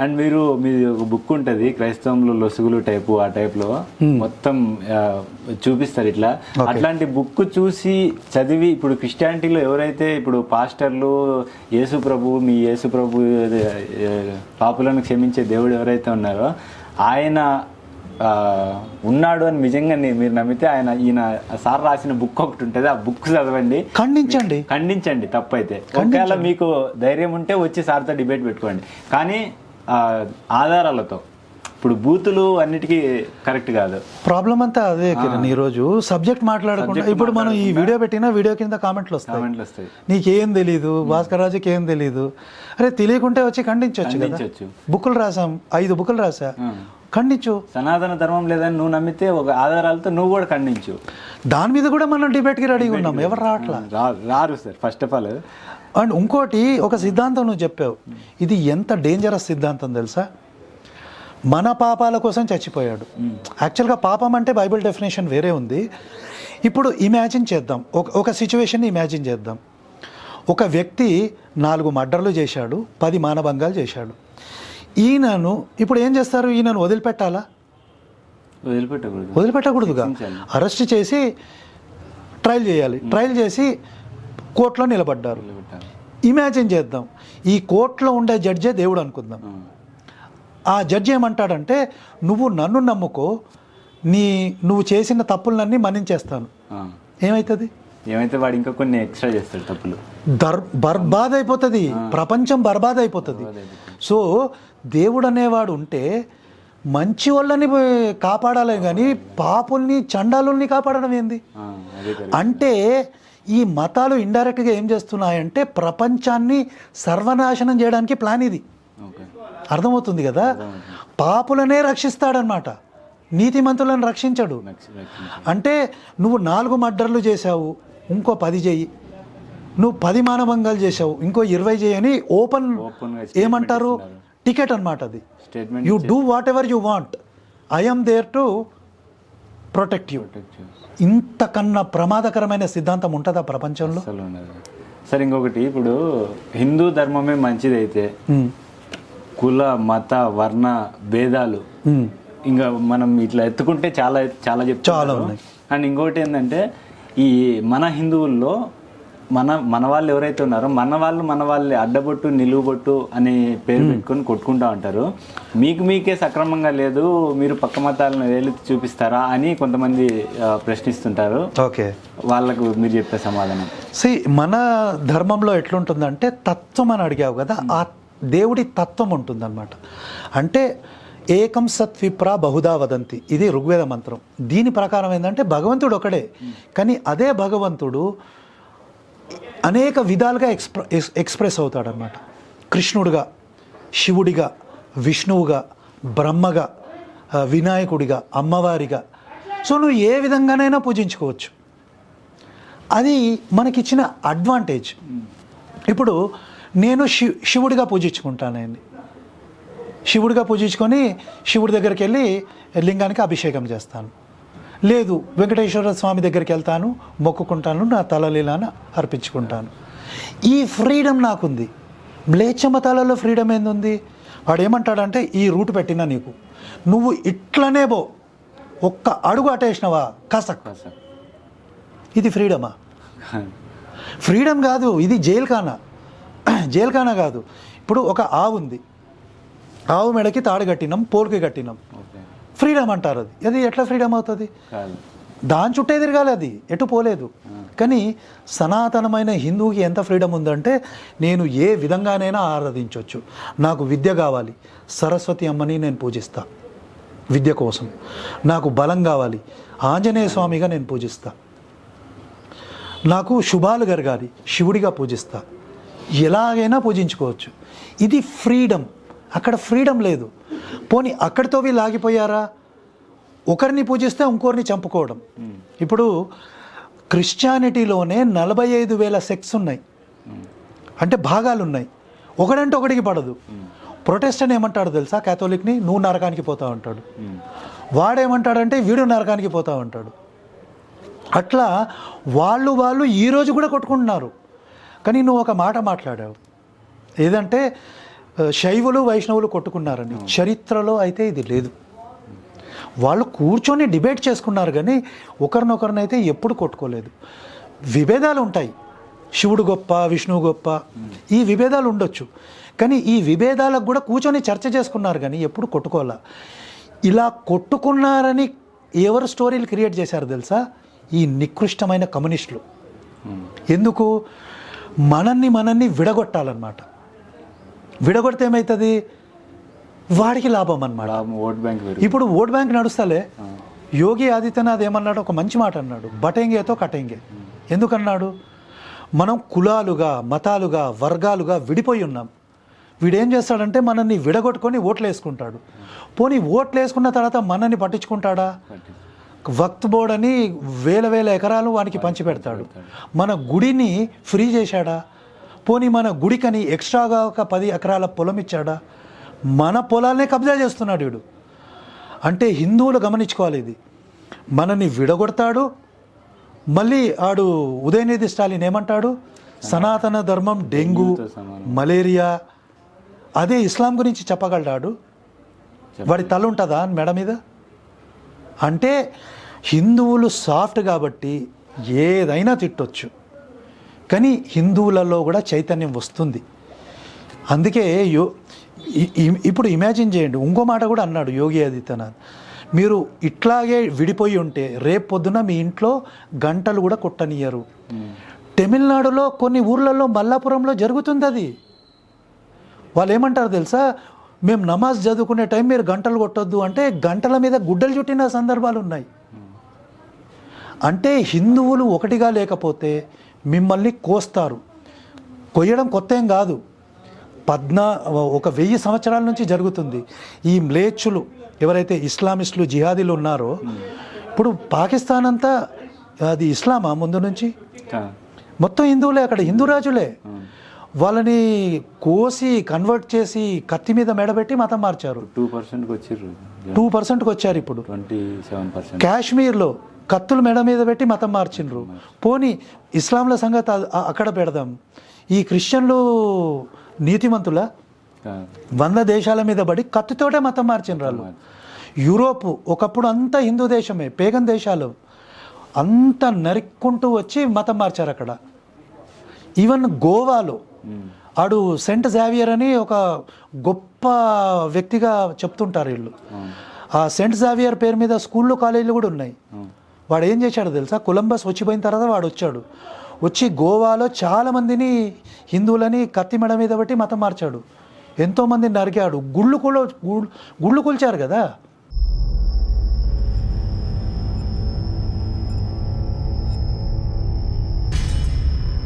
And మీది ఒక book ఉంటుంది క్రైస్తవంలో లొసుగులు టైపు, ఆ టైప్లో మొత్తం చూపిస్తారు ఇట్లా. అట్లాంటి బుక్ చూసి చదివి ఇప్పుడు క్రిస్టియానిటీలో ఎవరైతే ఇప్పుడు పాస్టర్లు యేసు ప్రభు, మీ యేసు ప్రభు పాపులను క్షమించే దేవుడు ఎవరైతే ఉన్నారో ఆయన ఉన్నాడు అని నిజంగా మీరు నమ్మితే ఈయన సార్ రాసిన బుక్ ఒకటి ఉంటుంది, ఆ బుక్ చదవండి, ఖండించండి తప్పైతే. ఒకవేళ మీకు ధైర్యం ఉంటే వచ్చి సార్తో డిబేట్ పెట్టుకోండి, కానీ ఆధారాలతో. ఇప్పుడు బూతులు అన్నిటికీ కరెక్ట్ కాదు. ప్రాబ్లం అంతా అదే కిరణ్. ఈరోజు సబ్జెక్ట్ మాట్లాడకుండా ఇప్పుడు మనం ఈ వీడియో పెట్టినా వీడియో కింద కామెంట్లు వస్తాయి, నీకేం తెలీదు, భాస్కర్ రాజుకి ఏం తెలీదు. అరే తెలియకుంటే వచ్చి ఖండించవచ్చు. బుక్కులు రాసాం, 5 బుక్కులు రాసా, ఖండించు. సనాతన ధర్మం లేదని నువ్వు నమ్మితే ఒక ఆధారాలతో నువ్వు కూడా ఖండించు. దాని మీద కూడా మనం డిబేట్కి రెడీగా ఉన్నాం. ఎవరు రారు sir first of all. And ఇంకోటి ఒక సిద్ధాంతం నువ్వు చెప్పావు, ఇది ఎంత డేంజరస్ సిద్ధాంతం తెలుసా? మన పాపాల కోసం చచ్చిపోయాడు. యాక్చువల్గా పాపం అంటే బైబిల్ డెఫినేషన్ వేరే ఉంది. ఇప్పుడు ఇమాజిన్ చేద్దాం, ఒక సిచ్యువేషన్ ఇమాజిన్ చేద్దాం. ఒక వ్యక్తి 4 మర్డర్లు చేశాడు, 10 మానభంగాలు చేశాడు. ఈయనను ఇప్పుడు ఏం చేస్తారు? ఈయనను వదిలిపెట్టాలా? వదిలిపెట్టకూడదుగా. అరెస్ట్ చేసి ట్రయల్ చేయాలి. ట్రయల్ చేసి కోర్టులో నిలబడ్డారు. ఇమాజిన్ చేద్దాం, ఈ కోర్టులో ఉండే జడ్జే దేవుడు అనుకుందాం. ఆ జడ్జి ఏమంటాడంటే, నువ్వు నన్ను నమ్ముకో, నువ్వు చేసిన తప్పులన్నీ మన్నించేస్తాను. ఏమవుతుంది? ఏమైతే వాడు ఇంకా కొన్ని ఎక్స్ట్రా చేస్తాడు తప్పులు. బర్బాద్ అయిపోతుంది, ప్రపంచం బర్బాద్ అయిపోతుంది. సో దేవుడు అనేవాడు ఉంటే మంచి వాళ్ళని కాపాడాలి, కానీ పాపుల్ని చండాలుల్ని కాపాడడం ఏంది? అంటే ఈ మతాలు ఇండైరెక్ట్గా ఏం చేస్తున్నాయంటే ప్రపంచాన్ని సర్వనాశనం చేయడానికి ప్లాన్ ఇది. అర్థమవుతుంది కదా? పాపులనే రక్షిస్తాడనమాట, నీతిమంతులను రక్షించడు. అంటే నువ్వు 4 మర్డర్లు చేశావు, ఇంకో 10 చెయ్యి. నువ్వు 10 మానభంగాలు చేశావు, ఇంకో 20 చేయని ఓపెన్ ఏమంటారు టికెట్ అనమాట అది. You do whatever you want, I'm there to protect you. ఇంతకన్నా ప్రమాదకరమైన సిద్ధాంతం ఉంటుందా ప్రపంచంలో? సరే ఇంకొకటి, ఇప్పుడు హిందూ ధర్మమే మంచిదైతే కుల మత వర్ణ భేదాలు ఇంకా మనం ఇట్లా ఎత్తుకుంటే చాలా చాలా చెప్తారు. అండ్ ఇంకొకటి ఏంటంటే ఈ మన హిందువుల్లో మన వాళ్ళు ఎవరైతే ఉన్నారో మన వాళ్ళే అడ్డబొట్టు నిలువుబొట్టు అనే పేరు పెట్టుకొని కొట్టుకుంటా ఉంటారు. మీకే సక్రమంగా లేదు, మీరు పక్క మతాలను వేలు చూపిస్తారా అని కొంతమంది ప్రశ్నిస్తుంటారు. ఓకే, వాళ్ళకు మీరు చెప్పే సమాధానం? మన ధర్మంలో ఎట్లుంటుందంటే తత్వం అని అడిగావు కదా, ఆ దేవుడి తత్వం ఉంటుందన్నమాట. అంటే ఏకం సత్విప్రా బహుదా వదంతి, ఇది ఋగ్వేద మంత్రం. దీని ప్రకారం ఏంటంటే భగవంతుడు ఒకడే, కానీ అదే భగవంతుడు అనేక విధాలుగా ఎక్స్ప్రెస్ అవుతాడనమాట. కృష్ణుడిగా, శివుడిగా, విష్ణువుగా, బ్రహ్మగా, వినాయకుడిగా, అమ్మవారిగా. సో నువ్వు ఏ విధంగానైనా పూజించుకోవచ్చు. అది మనకిచ్చిన అడ్వాంటేజ్. ఇప్పుడు నేను శివుడిగా పూజించుకుంటానండి. శివుడిగా పూజించుకొని శివుడి దగ్గరికి వెళ్ళి లింగానికి అభిషేకం చేస్తాను. లేదు, వెంకటేశ్వర స్వామి దగ్గరికి వెళ్తాను, మొక్కుకుంటాను, నా తలలీలాన అర్పించుకుంటాను. ఈ ఫ్రీడమ్ నాకుంది. మ్లేచ్ఛ మతాలలో ఫ్రీడమ్ ఏంది? వాడు ఏమంటాడంటే, ఈ రూట్ పెట్టినా నీకు, నువ్వు ఇట్లనే పో, ఒక్క అడుగు అటేసినవా కసక్. ఇది ఫ్రీడమా? ఫ్రీడమ్ కాదు, ఇది జైల్ఖానా కాదు. ఇప్పుడు ఒక ఆవు ఉంది, ఆవు మెడకి తాడు కట్టినాం, పోల్కి కట్టినాం, ఫ్రీడమ్ అంటారు. అది ఎట్లా ఫ్రీడమ్ అవుతుంది? దాని చుట్టే తిరగాలి, అది ఎటు పోలేదు. కానీ సనాతనమైన హిందువుకి ఎంత ఫ్రీడమ్ ఉందంటే, నేను ఏ విధంగానైనా ఆరాధించవచ్చు. నాకు విద్య కావాలి, సరస్వతి అమ్మని నేను పూజిస్తా విద్య కోసం. నాకు బలం కావాలి, ఆంజనేయ స్వామిగా నేను పూజిస్తా. నాకు శుభాలు జరగాలి, శివుడిగా పూజిస్తా. ఎలాగైనా పూజించుకోవచ్చు. ఇది ఫ్రీడమ్. అక్కడ ఫ్రీడమ్ లేదు. పోనీ అక్కడితో వీళ్ళు ఆగిపోయారా? ఒకరిని పూజిస్తే ఇంకోరిని చంపుకోవడం. ఇప్పుడు క్రిస్టియానిటీలోనే 45,000 సెక్ట్స్ ఉన్నాయి, అంటే భాగాలు ఉన్నాయి. ఒకడంటే ఒకడికి పడదు. ప్రొటెస్టెంట్ ఏమంటాడు తెలుసా? క్యాథోలిక్ని నువ్వు నరకానికి పోతావు అంటాడు. వాడేమంటాడంటే వీడు నరకానికి పోతావు అంటాడు. అట్లా వాళ్ళు ఈరోజు కూడా కొట్టుకుంటున్నారు. కానీ నువ్వు ఒక మాట మాట్లాడావు, ఏదంటే శైవులు వైష్ణవులు కొట్టుకున్నారని, చరిత్రలో అయితే ఇది లేదు. వాళ్ళు కూర్చొని డిబేట్ చేసుకున్నారు కానీ ఒకరినొకరినైతే ఎప్పుడు కొట్టుకోలేదు. విభేదాలు ఉంటాయి, శివుడు గొప్ప విష్ణువు గొప్ప, ఈ విభేదాలు ఉండొచ్చు, కానీ ఈ విభేదాలకు కూడా కూర్చొని చర్చ చేసుకున్నారు కానీ ఎప్పుడు కొట్టుకోవాలా. ఇలా కొట్టుకున్నారని ఎవరు స్టోరీలు క్రియేట్ చేశారు తెలుసా? ఈ నికృష్టమైన కమ్యూనిస్టులు. ఎందుకు? మనల్ని విడగొట్టాలన్నమాట. విడగొడితే ఏమవుతుంది? వాడికి లాభం అన్నమాట. ఓట్ బ్యాంక్ ఇప్పుడు ఓట్ బ్యాంక్ నడుస్తలే. యోగి ఆదిత్యనాథ్ ఏమన్నాడు? ఒక మంచి మాట అన్నాడు, బటేంగేతో కటేంగే. ఎందుకన్నాడు? మనం కులాలుగా, మతాలుగా, వర్గాలుగా విడిపోయి ఉన్నాం. వీడేం చేస్తాడంటే మనల్ని విడగొట్టుకొని ఓట్లు వేసుకుంటాడు. పోనీ ఓట్లు వేసుకున్న తర్వాత మనల్ని పట్టించుకుంటాడా? వక్త్ బోర్డ్ అని వేల ఎకరాలు వానికి పంచిపెడతాడు. మన గుడిని ఫ్రీ చేశాడా? పోనీ మన గుడికని ఎక్స్ట్రాగా ఒక 10 ఎకరాల పొలం ఇచ్చాడా? మన పొలాలనే కబ్జా చేస్తున్నాడు వీడు. అంటే హిందువులు గమనించుకోవాలి, ఇది మనని విడగొడతాడు. మళ్ళీ ఆడు ఉదయనిధి స్టాలిన్ ఏమంటాడు? సనాతన ధర్మం డెంగ్యూ, మలేరియా. అదే ఇస్లాం గురించి చెప్పగలడాడు? వాడి తల ఉంటుందా మెడ మీద? అంటే హిందువులు సాఫ్ట్ కాబట్టి ఏదైనా తిట్టొచ్చు, కానీ హిందువులలో కూడా చైతన్యం వస్తుంది. అందుకే ఇప్పుడు ఇమాజిన్ చేయండి, ఇంకో మాట కూడా అన్నాడు యోగి ఆదిత్యనాథ్, మీరు ఇట్లాగే విడిపోయి ఉంటే రేపు పొద్దున మీ ఇంట్లో గంటలు కూడా కొట్టనియరు. తమిళనాడులో కొన్ని ఊర్లలో మల్లాపురంలో జరుగుతుంది అది. వాళ్ళు ఏమంటారు తెలుసా? మేము నమాజ్ చదువుకునే టైం మీరు గంటలు కొట్టొద్దు అంటే గంటల మీద గుడ్డలు చుట్టిన సందర్భాలు ఉన్నాయి. అంటే హిందువులు ఒకటిగా లేకపోతే మిమ్మల్ని కోస్తారు. కొయ్యడం కొత్త ఏం కాదు, 1000 సంవత్సరాల నుంచి జరుగుతుంది. ఈ మ్లేచ్చులు ఎవరైతే ఇస్లామిస్టులు జిహాదీలు ఉన్నారో, ఇప్పుడు పాకిస్తాన్ అంతా అది ఇస్లామా ముందు నుంచి? మొత్తం హిందువులే, అక్కడ హిందూ రాజులే. వాళ్ళని కోసి కన్వర్ట్ చేసి కత్తి మీద మెడబెట్టి మతం మార్చారు. 2%కి వచ్చారు. ఇప్పుడు 27%. కాశ్మీర్లో కత్తులు మెడ మీద పెట్టి మతం మార్చిండ్రు. పోనీ ఇస్లాంల సంగతి అక్కడ పెడదాం. ఈ క్రిస్టియన్లు నీతిమంతుల 100 దేశాల మీద పడి కత్తితోటే మతం మార్చిండ్రు వాళ్ళు. యూరోప్ ఒకప్పుడు అంతా హిందూ దేశమే, పేగన్ దేశాలు అంతా నరుక్కుంటూ వచ్చి మతం మార్చారు అక్కడ. ఈవెన్ గోవాలో ఆడు సెంట్ జావియర్ అని ఒక గొప్ప వ్యక్తిగా చెప్తుంటారు వీళ్ళు. ఆ సెంట్ జావియర్ పేరు మీద స్కూళ్ళు కాలేజీలు కూడా ఉన్నాయి. వాడు ఏం చేశాడు తెలుసా? కొలంబస్ వచ్చిపోయిన తర్వాత వాడు వచ్చి గోవాలో చాలామందిని హిందువులని కత్తి మెడ మీద పెట్టి మతం మార్చాడు. ఎంతోమందిని నరికాడు. గుళ్ళు కూల్చారు కదా.